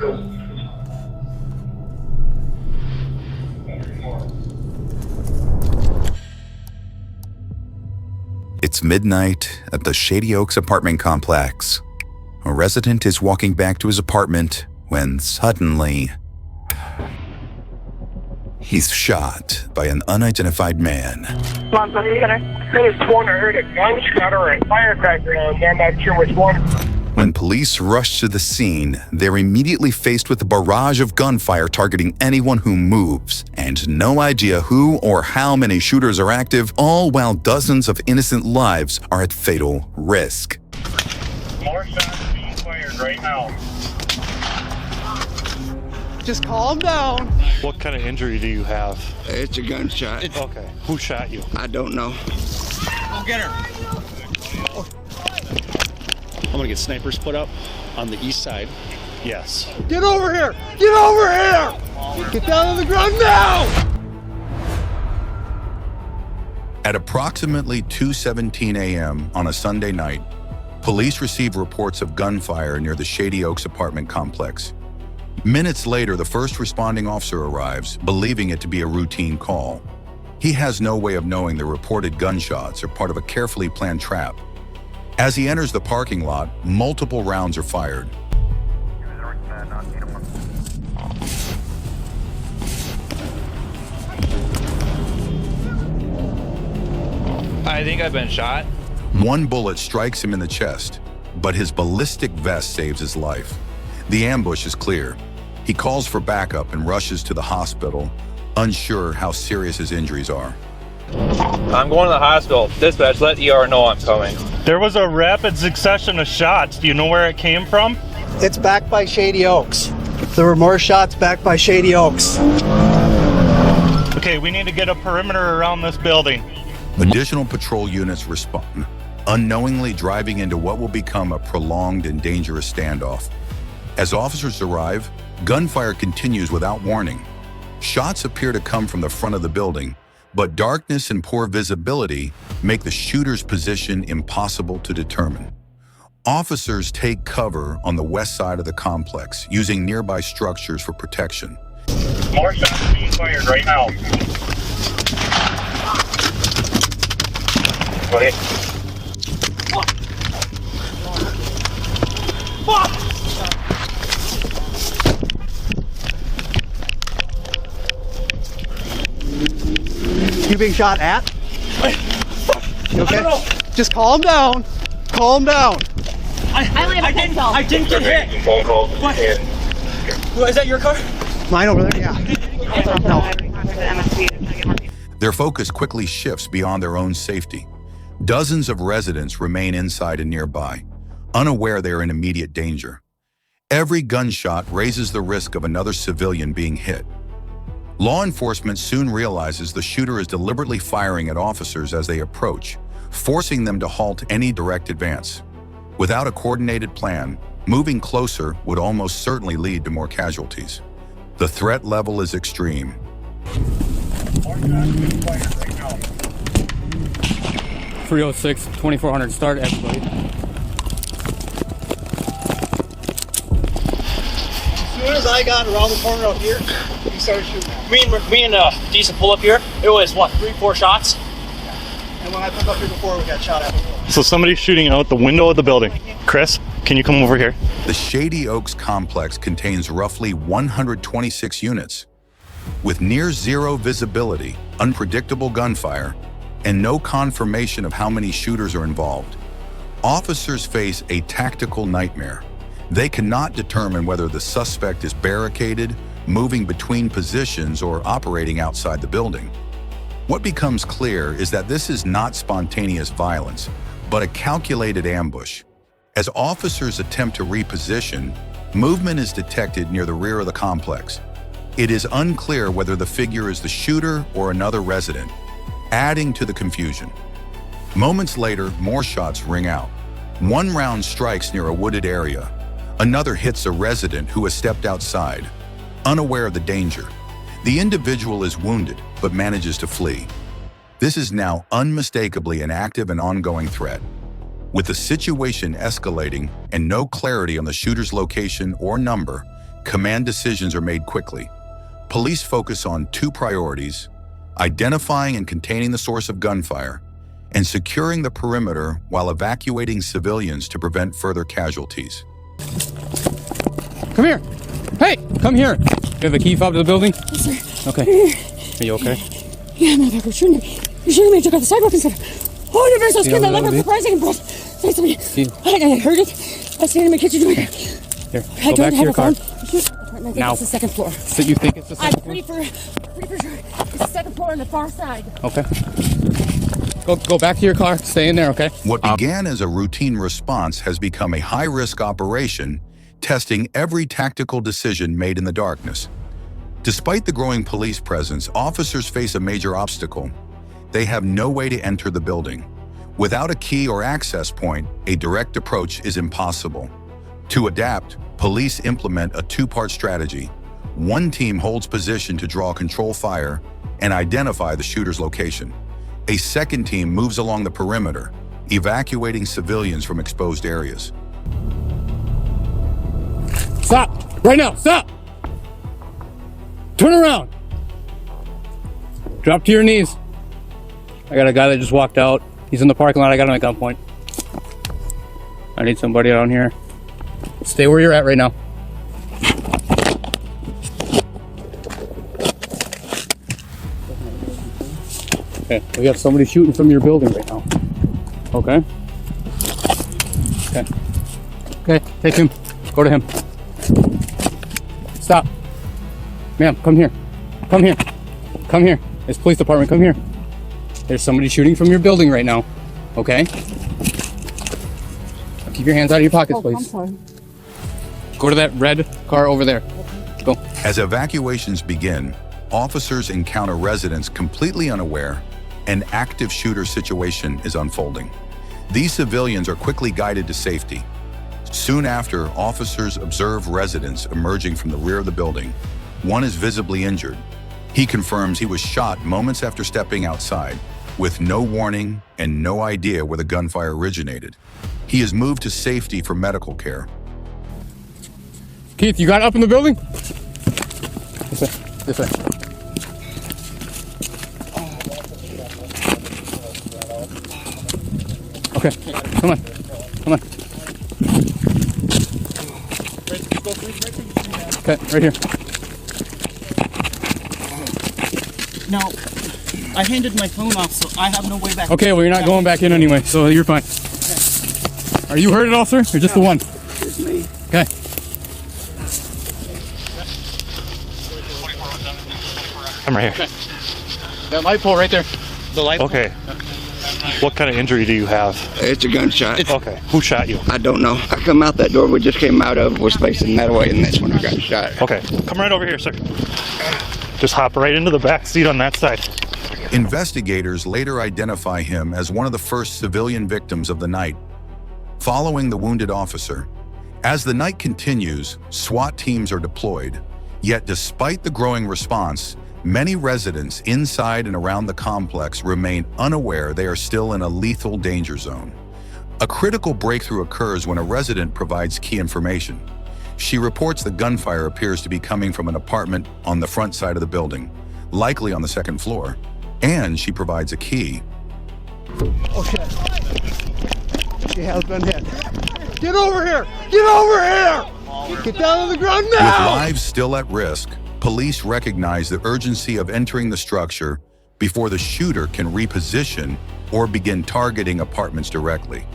It's midnight at the Shady Oaks apartment complex. A resident is walking back to his apartment when suddenly he's shot by an unidentified man. Come on, buddy, I could have sworn I heard a gunshot or a firecracker, and I'm not sure which one. When police rush to the scene, they're immediately faced with a barrage of gunfire targeting anyone who moves, and no idea who or how many shooters are active, all while dozens of innocent lives are at fatal risk. More shots being fired right now. Just calm down. What kind of injury do you have? It's a gunshot. Okay. Who shot you? I don't know. Go get her. I'm gonna get snipers put up on the east side. Yes. Get over here! Get over here! Get down on the ground now! At approximately 2:17 a.m. on a Sunday night, police receive reports of gunfire near the Shady Oaks apartment complex. Minutes later, the first responding officer arrives, believing it to be a routine call. He has no way of knowing the reported gunshots are part of a carefully planned trap. As he enters the parking lot, multiple rounds are fired. I think I've been shot. One bullet strikes him in the chest, but his ballistic vest saves his life. The ambush is clear. He calls for backup and rushes to the hospital, unsure how serious his injuries are. I'm going to the hospital. Dispatch, let ER know I'm coming. There was a rapid succession of shots. Do you know where it came from? It's back by Shady Oaks. There were more shots back by Shady Oaks. Okay, we need to get a perimeter around this building. Additional patrol units respond, unknowingly driving into what will become a prolonged and dangerous standoff. As officers arrive, gunfire continues without warning. Shots appear to come from the front of the building, but darkness and poor visibility make the shooter's position impossible to determine. Officers take cover on the west side of the complex, using nearby structures for protection. More shots being fired right now. Go ahead. You being shot at? You okay? Just calm down. Calm down. I didn't get hit. Phone call. What? Is that your car? Mine over there? Yeah. No. Their focus quickly shifts beyond their own safety. Dozens of residents remain inside and nearby, unaware they are in immediate danger. Every gunshot raises the risk of another civilian being hit. Law enforcement soon realizes the shooter is deliberately firing at officers as they approach, forcing them to halt any direct advance. Without a coordinated plan, moving closer would almost certainly lead to more casualties. The threat level is extreme. 306, 2400, start everybody. As soon as I got around the corner out here, he started shooting at me. Me and Decent pull up here. It was what, 3-4 shots? And when I pulled up here before, we got shot at. So somebody's shooting out the window of the building. Chris, can you come over here? The Shady Oaks complex contains roughly 126 units. With near zero visibility, unpredictable gunfire, and no confirmation of how many shooters are involved, officers face a tactical nightmare. They cannot determine whether the suspect is barricaded, moving between positions, or operating outside the building. What becomes clear is that this is not spontaneous violence, but a calculated ambush. As officers attempt to reposition, movement is detected near the rear of the complex. It is unclear whether the figure is the shooter or another resident, adding to the confusion. Moments later, more shots ring out. One round strikes near a wooded area. Another hits a resident who has stepped outside, unaware of the danger. The individual is wounded, but manages to flee. This is now unmistakably an active and ongoing threat. With the situation escalating and no clarity on the shooter's location or number, command decisions are made quickly. Police focus on two priorities: identifying and containing the source of gunfire, and securing the perimeter while evacuating civilians to prevent further casualties. Come here. Hey, come here. You have a key fob to the building? Yes, sir. Okay. Are you okay? Yeah, motherfucker, shooting at me. You're shooting me. I took off the sidewalk instead of... Oh, you're very so scared. That look surprising, bro. Say something. I heard it. I stand in my kitchen doing it. Here, I go don't back to have your a car. phone. I think Now. it's the second floor. So you think it's the I'm second floor? pretty for sure. It's the second floor on the far side. Okay. Go back to your car. Stay in there, okay? What began as a routine response has become a high-risk operation, testing every tactical decision made in the darkness. Despite the growing police presence, officers face a major obstacle. They have no way to enter the building. Without a key or access point, a direct approach is impossible. To adapt, police implement a two-part strategy. One team holds position to draw control fire and identify the shooter's location. A second team moves along the perimeter, evacuating civilians from exposed areas. Stop! Right now, stop! Turn around! Drop to your knees. I got a guy that just walked out. He's in the parking lot. I got him at gunpoint. I need somebody out here. Stay where you're at right now. Okay, we got somebody shooting from your building right now. Okay. Okay. Okay, take him. Go to him. Stop. Ma'am, come here. Come here. Come here. It's police department. Come here. There's somebody shooting from your building right now. Okay? Keep your hands out of your pockets, please. I'm sorry. Go to that red car over there. Go. As evacuations begin, officers encounter residents completely unaware an active shooter situation is unfolding. These civilians are quickly guided to safety. Soon after, officers observe residents emerging from the rear of the building. One is visibly injured. He confirms he was shot moments after stepping outside, with no warning and no idea where the gunfire originated. He is moved to safety for medical care. Keith, you got up in the building? This way. This way. Okay, come on. Come on. Okay, right here. No, I handed my phone off, so I have no way back. Okay, well, you're not going back in anyway, so you're fine. Are you hurt at all, sir? Or just the one? It's me. Okay. Come right here. That light pole right there. The light. Okay. What kind of injury do you have? It's a gunshot. Okay. Who shot you? I don't know. I come out that door we just came out of, was facing that way, and that's when I got shot. Okay. Come right over here, sir. Just hop right into the back seat on that side. Investigators later identify him as one of the first civilian victims of the night, following the wounded officer. As the night continues, SWAT teams are deployed. Yet despite the growing response, many residents inside and around the complex remain unaware they are still in a lethal danger zone. A critical breakthrough occurs when a resident provides key information. She reports the gunfire appears to be coming from an apartment on the front side of the building, likely on the second floor, and she provides a key. Oh shit. She has been hit. Get over here! Get over here! Get down on the ground With now! lives still at risk, police recognize the urgency of entering the structure before the shooter can reposition or begin targeting apartments directly.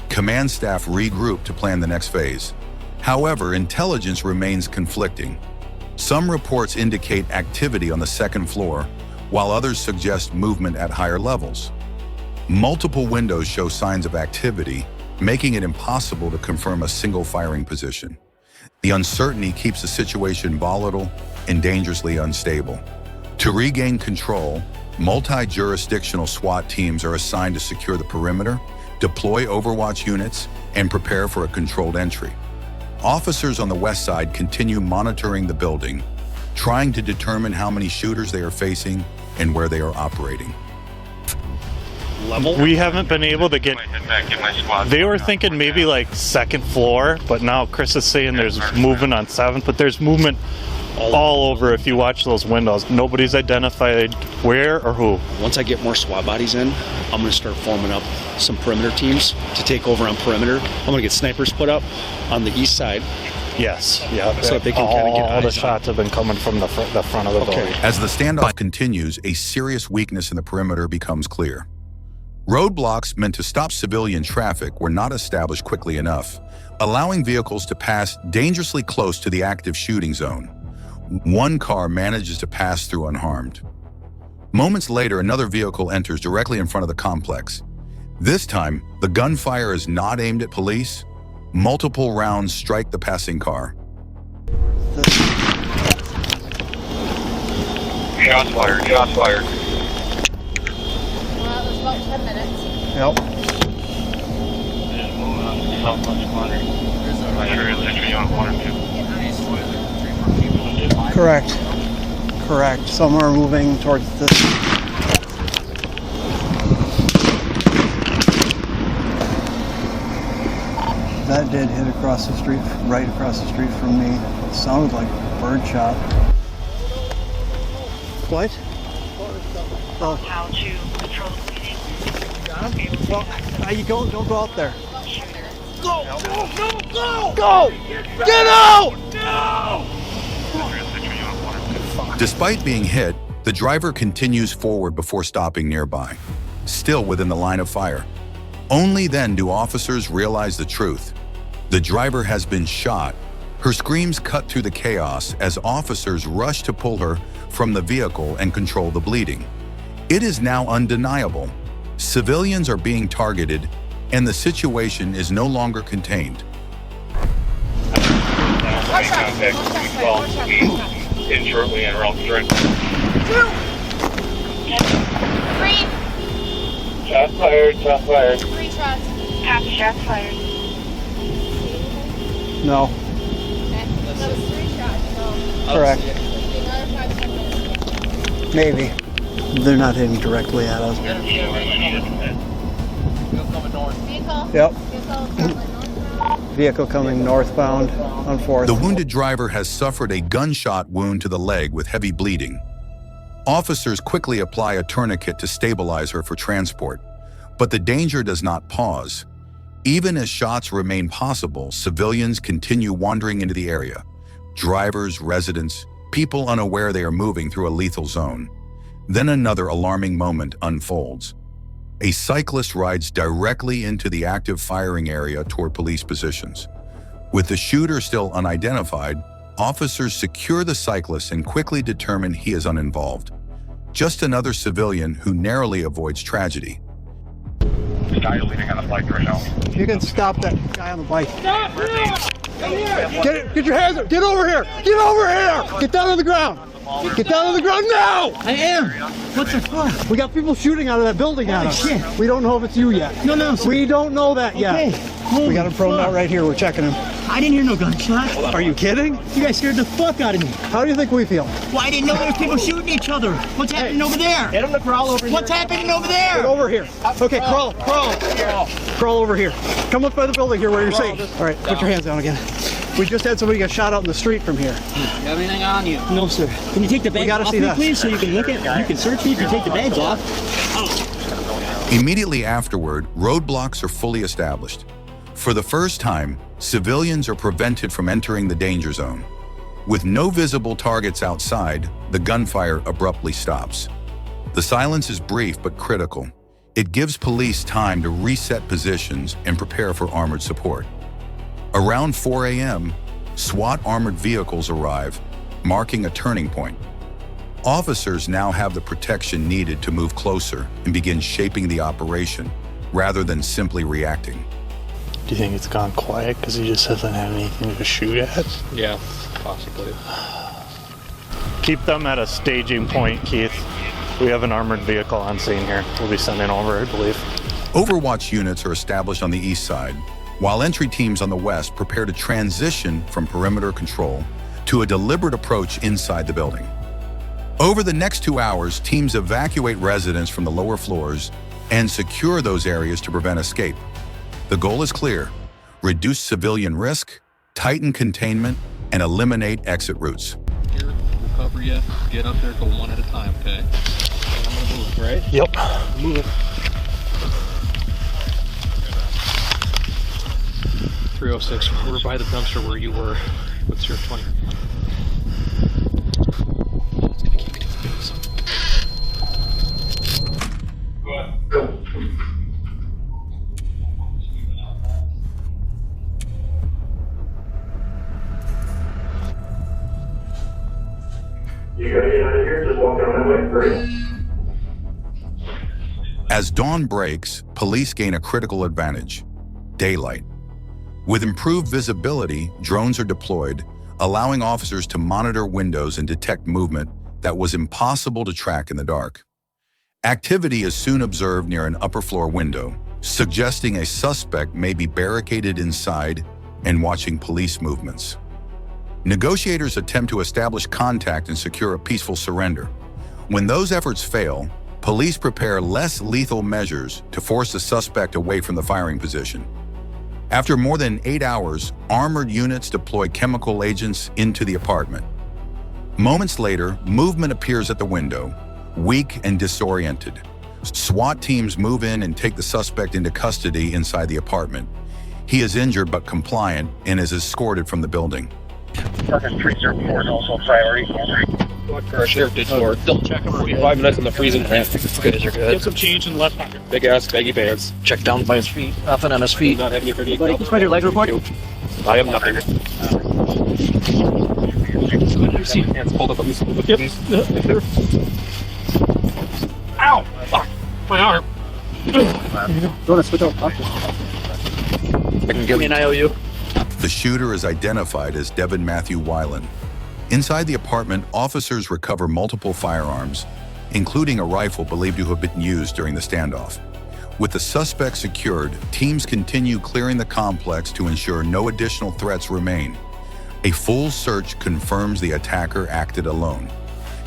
Command staff regroup to plan the next phase. However, intelligence remains conflicting. Some reports indicate activity on the second floor, while others suggest movement at higher levels. Multiple windows show signs of activity, making it impossible to confirm a single firing position. The uncertainty keeps the situation volatile and dangerously unstable. To regain control, multi-jurisdictional SWAT teams are assigned to secure the perimeter, deploy overwatch units, and prepare for a controlled entry. Officers on the west side continue monitoring the building, trying to determine how many shooters they are facing and where they are operating. level. We haven't been able to get. They were thinking maybe like second floor, but now Chris is saying there's movement on 7th, but there's movement all over. If you watch those windows, nobody's identified where or who. Once I get more SWAT bodies in, I'm going to start forming up some perimeter teams to take over on perimeter. I'm going to get snipers put up on the east side. Yes, yeah. So that they can kind of get all the eyes on. shots have been coming from the front of the building. As the standoff continues, a serious weakness in the perimeter becomes clear. Roadblocks meant to stop civilian traffic were not established quickly enough, allowing vehicles to pass dangerously close to the active shooting zone. One car manages to pass through unharmed. Moments later, another vehicle enters directly in front of the complex. This time, the gunfire is not aimed at police. Multiple rounds strike the passing car. Shots fired, shots fired. Well, it was about 10 minutes. Yep. Correct. Correct. Some are moving towards this. That did hit across the street, right across the street from me. It sounded like a bird shot. What? Oh. How to control the bleeding. Well, you don't go out there. Go! Go! Go! Go! Get out! No! Despite being hit, the driver continues forward before stopping nearby, still within the line of fire. Only then do officers realize the truth. The driver has been shot. Her screams cut through the chaos as officers rush to pull her from the vehicle and control the bleeding. It is now undeniable. Civilians are being targeted, and the situation is no longer contained. In shortly and around 3. 3. Shots fired, shots fired. 3 shots. Copy, shots fired. No. Okay. That was 3 shots, so. Correct. Another 5-10 minutes. Maybe. They're not hitting directly at us. Vehicle. Yep. Vehicle. Vehicle coming northbound on 4th. The wounded driver has suffered a gunshot wound to the leg with heavy bleeding. Officers quickly apply a tourniquet to stabilize her for transport, but the danger does not pause. Even as shots remain possible, civilians continue wandering into the area. Drivers, residents, people unaware they are moving through a lethal zone. Then another alarming moment unfolds. A cyclist rides directly into the active firing area toward police positions. With the shooter still unidentified, officers secure the cyclist and quickly determine he is uninvolved. Just another civilian who narrowly avoids tragedy. The guy is leaning on the bike right now. You can stop that guy on the bike. Stop! Get your hands up! Get over here! Get over here! Get down on the ground! Get down on the ground now! I am. What the fuck? We got people shooting out of that building at us. Shit. We don't know if it's you yet. No. We don't know that yet. We got him prone out right here. We're checking him. I didn't hear no gunshot. Are you kidding? You guys scared the fuck out of me. How do you think we feel? Well, I didn't know there was people shooting each other. What's happening over there? Get him to crawl over here. What's happening over there? Get over here. Okay, crawl. Crawl over here. Come up by the building here where you're safe. All right, put your hands down again. We just had somebody get shot out in the street from here. You have anything on you? No, sir. Can you take the bags off me, please, so you can look at? You can search me if you take the bags off. Immediately afterward, roadblocks are fully established. For the first time, civilians are prevented from entering the danger zone. With no visible targets outside, the gunfire abruptly stops. The silence is brief but critical. It gives police time to reset positions and prepare for armored support. Around 4 a.m., SWAT armored vehicles arrive, marking a turning point. Officers now have the protection needed to move closer and begin shaping the operation, rather than simply reacting. Do you think it's gone quiet because he just doesn't have anything to shoot at? Yeah, possibly. Keep them at a staging point, Keith. We have an armored vehicle on scene here. We'll be sending over, I believe. Overwatch units are established on the east side, while entry teams on the west prepare to transition from perimeter control to a deliberate approach inside the building. Over the next 2 hours, teams evacuate residents from the lower floors, and secure those areas to prevent escape. The goal is clear: reduce civilian risk, tighten containment, and eliminate exit routes. Here, we'll cover you. Get up there, go one at a time, okay? And I'm gonna move, right? Yep. Move it. 306, we're by the dumpster where you were. What's your 20? It's gonna keep me confused. You gotta get out of here, just walk down that way, hurry. As dawn breaks, police gain a critical advantage: daylight. With improved visibility, drones are deployed, allowing officers to monitor windows and detect movement that was impossible to track in the dark. Activity is soon observed near an upper floor window, suggesting a suspect may be barricaded inside and watching police movements. Negotiators attempt to establish contact and secure a peaceful surrender. When those efforts fail, police prepare less lethal measures to force the suspect away from the firing position. After more than 8 hours, armored units deploy chemical agents into the apartment. Moments later, movement appears at the window, weak and disoriented. SWAT teams move in and take the suspect into custody inside the apartment. He is injured but compliant and is escorted from the building. Sergeant 304 is also priority. Sheriff did for double check him. 45 minutes in the freezing ramp. Good, you're good. Get some change in the left pocket. Big ass baggy pants. Check down by his feet. Nothing on his feet. Not having your Where's your leg report? I have nothing. You see hands pulled up. Yep. Ow! Fuck! My arm. Go switch over. I can give me an IOU. The shooter is identified as Devin Matthew Weiland. Inside the apartment, officers recover multiple firearms, including a rifle believed to have been used during the standoff. With the suspect secured, teams continue clearing the complex to ensure no additional threats remain. A full search confirms the attacker acted alone.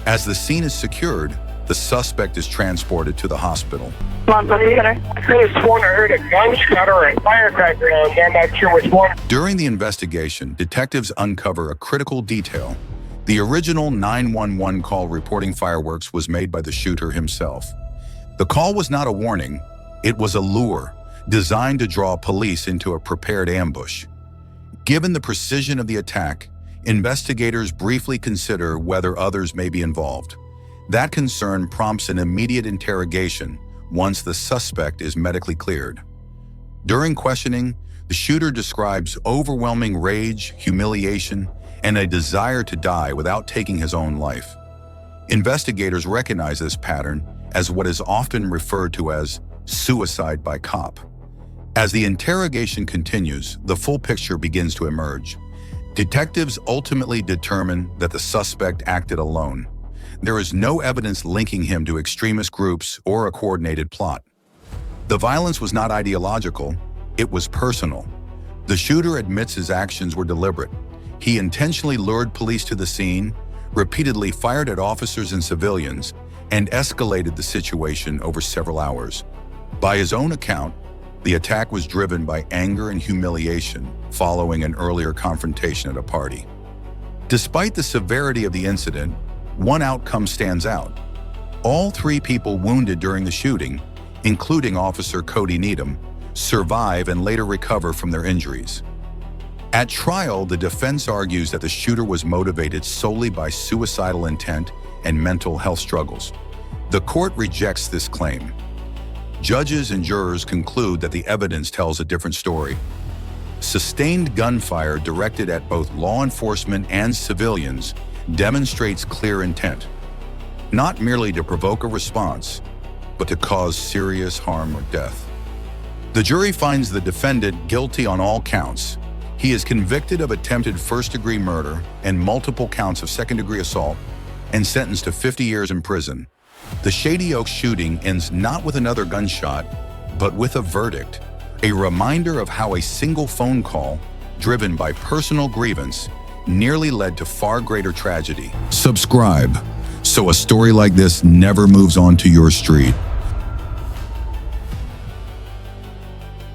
As the scene is secured, the suspect is transported to the hospital. Come on, buddy, I could have sworn I heard a gunshot or a firecracker, and I'm not sure which one. During the investigation, detectives uncover a critical detail. The original 911 call reporting fireworks was made by the shooter himself. The call was not a warning, it was a lure designed to draw police into a prepared ambush. Given the precision of the attack, investigators briefly consider whether others may be involved. That concern prompts an immediate interrogation once the suspect is medically cleared. During questioning, the shooter describes overwhelming rage, humiliation, and a desire to die without taking his own life. Investigators recognize this pattern as what is often referred to as suicide by cop. As the interrogation continues, the full picture begins to emerge. Detectives ultimately determine that the suspect acted alone. There is no evidence linking him to extremist groups or a coordinated plot. The violence was not ideological, it was personal. The shooter admits his actions were deliberate. He intentionally lured police to the scene, repeatedly fired at officers and civilians, and escalated the situation over several hours. By his own account, the attack was driven by anger and humiliation following an earlier confrontation at a party. Despite the severity of the incident, one outcome stands out. All 3 people wounded during the shooting, including Officer Cody Needham, survive and later recover from their injuries. At trial, the defense argues that the shooter was motivated solely by suicidal intent and mental health struggles. The court rejects this claim. Judges and jurors conclude that the evidence tells a different story. Sustained gunfire directed at both law enforcement and civilians demonstrates clear intent, not merely to provoke a response, but to cause serious harm or death. The jury finds the defendant guilty on all counts. He is convicted of attempted first-degree murder and multiple counts of second-degree assault and sentenced to 50 years in prison. The Shady Oak shooting ends not with another gunshot, but with a verdict, a reminder of how a single phone call, driven by personal grievance, nearly led to far greater tragedy. Subscribe so a story like this never moves on to your street.